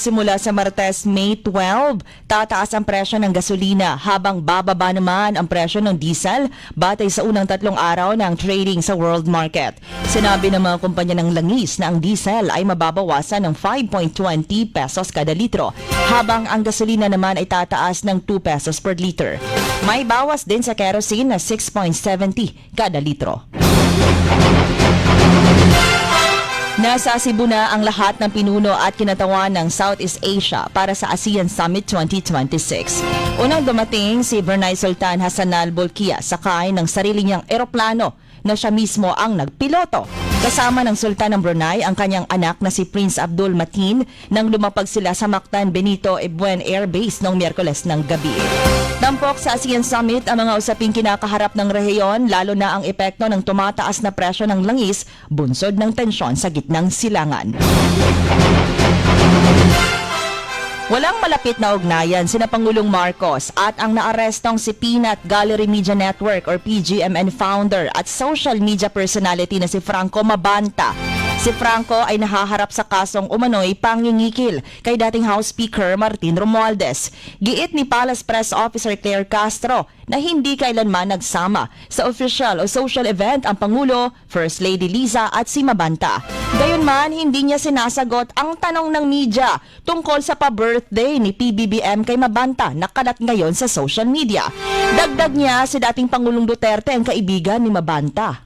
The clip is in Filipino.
Simula sa Martes, May 12, tataas ang presyo ng gasolina habang bababa naman ang presyo ng diesel batay sa unang 3 araw ng trading sa world market. Sinabi ng mga kumpanya ng langis na ang diesel ay mababawasan ng 5.20 pesos kada litro habang ang gasolina naman ay tataas ng 2 pesos per liter. May bawas din sa kerosene na 6.70 kada litro. Nasa Cebu na ang lahat ng pinuno at kinatawan ng Southeast Asia para sa ASEAN Summit 2026. Unang dumating si Brunei Sultan Hassanal Bolkiah sakay ng sarili niyang eroplano na siya mismo ang nagpiloto. Kasama ng Sultan ng Brunei ang kanyang anak na si Prince Abdul Mateen nang lumapag sila sa Mactan Benito Ebuen Air Base noong Miyerkules ng gabi. Tampok sa ASEAN Summit ang mga usaping kinakaharap ng rehiyon, lalo na ang epekto ng tumataas na presyo ng langis, bunsod ng tensyon sa gitnang silangan. Walang malapit na ugnayan sina Pangulong Marcos at ang naarestong si Peanut Gallery Media Network or PGMN founder at social media personality na si Franco Mabanta. Si Franco ay nahaharap sa kasong umano'y pangingikil kay dating House Speaker Martin Romualdez. Giit ni Palace Press Officer Claire Castro na hindi kailanman nagsama sa official o social event ang Pangulo, First Lady Liza at si Mabanta. Gayunman, hindi niya sinasagot ang tanong ng media tungkol sa pa-birthday ni PBBM kay Mabanta na kalat ngayon sa social media. Dagdag niya si dating Pangulong Duterte ang kaibigan ni Mabanta.